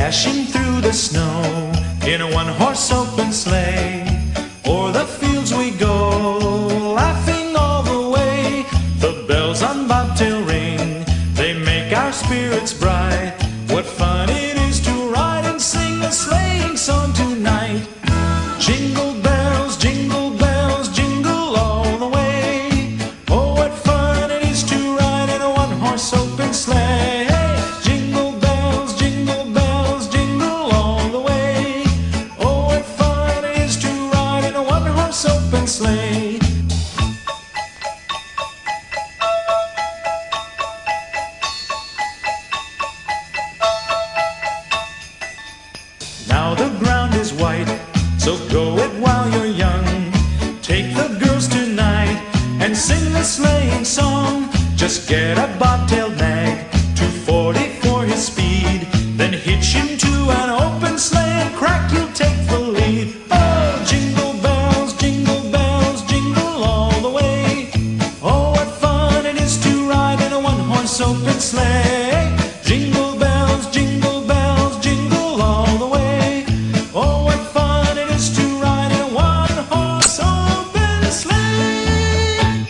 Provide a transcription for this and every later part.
dashing through the snow in a one-horse open sleigh. O'er the fields we go, laughing all the way. The bells on bobtail ring, they make our spirits bright. What fun it is to ride and sing a sleighing song tonight. Jingle bells, jingle all the way. Oh, what fun it is to ride in a one-horse open sleigh. Jingle bells, jingle all the way. Oh, what fun it is to ride in a one-horse open sleigh. Now the ground is white, so go it while you're young. Take the girls tonight and sing the sleighing song. Just get a bobtailed nag, 240 for his speed. Then hitch him to an open sleigh and crack, you'll take the lead. Oh, jingle bells, jingle all the way. Oh, what fun it is to ride in a one-horse open sleigh. Jingle bells, jingle all the way. Oh, what fun it is to ride in a one-horse open sleigh.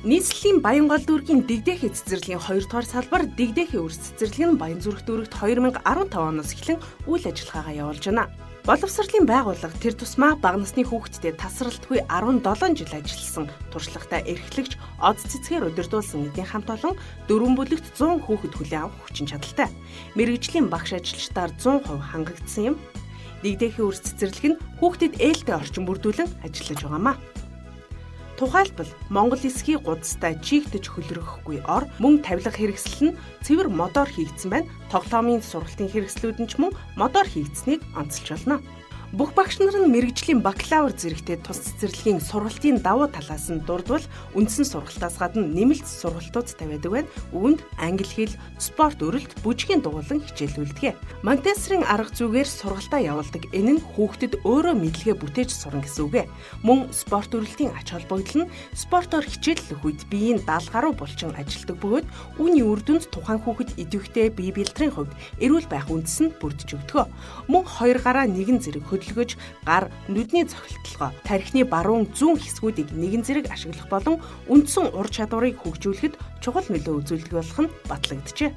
Нийслэлийн Баянгол дүүргийн дэгдээхий цэцэрлэгийн 2 дугаар салбар дэгдээхий өрс цэцэрлэг нь Баянзүрх дүүрэгт 2015 оноос эхлэн үйл ажиллагаагаа явуулж байна. Боловсролын байгууллага тэр тусмаа бага насны хүүхдэд тасралтгүй 17 жил ажилласан туршлагатай эрхлэгч од цэцгээр удирдуулсан эдийн хамт олон 4 бүлэгт 100 хүүхэд хүлээн авах хүчин чадалтай. Мэргэжлийн багш ажилчдаар 100% хангагдсан юм. Дэгдээхий өрс цэцэрлэг нь хүүхдэд ээлтэй орчин бүрдүүлэн ажиллаж байгаамаа. Тухайлбал Монгол эсхий гудастай чигтэж хөлрөхгүй ор мөн тавилга хэрэгсэл нь цэвэр модоор хийгдсэн байна. Тоглоомын сургалтын хэрэгслүүд нь ч мөн модоор хийгдсэнийг онцолж байна. Бүх багш нар нь мэргэжлийн бакалавр зэрэгтэй тус цэцэрлэгийн сургалтын давуу талаас нь дурдвал үндсэн сургалтаас гадна нэмэлт сургалтууд тавиадаг байна. Үүнд англи хэл, спорт өрөлт, бүжгийн дугуйлан хичээлүүлдэг. Монтессорийн арга зүгээр сургалтаа явуулдаг. Энэ нь хүүхдэд өөрөө мэдлэгээ бүтээж сурна гэсэн үг. Мөн спорт өрөлтийн ач холбогдол нь спортоор хичээллэх үед биеийн даалгаруу булчин ажилдаг бөгөөд үүний үр дүнд тухайн хүүхэд идэвхтэй бие бэлтрийн хувьд эрүүл байх үндэс нь бүрдэж өгдөг. Мөн хоёр гараа нэгэн зэрэг хөдөлгөж гар, нүдний цохилтолгоо, тархины баруун зүүн хэсгүүдийг нэгэн зэрэг ашиглах болон үндсэн ур чадварыг хөгжүүлэхэд чухал нөлөө үзүүлдэг болох нь батлагджээ.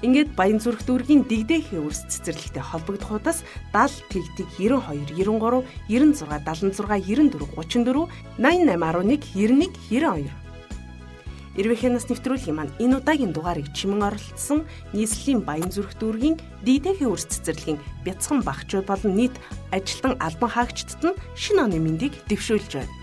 Ингээд Баянзүрх дүүргийн дэгдээхий өрс цэцэрлэгтэй холбогдох удаас 70 92 93 96 76 94 34 8811 91 92 Ирвэхэнаас нэвтрүүлгийн маань энэ удаагийн дугаарыг чимэн оролцсон нийслэлийн Баянзүрх дүүргийн дэгдээхий өрс цэцэрлэгийн бяцхан багчууд болон нийт ажилтан албан хаагчдад нь шинэ оны мэндийг дэвшүүлж байна.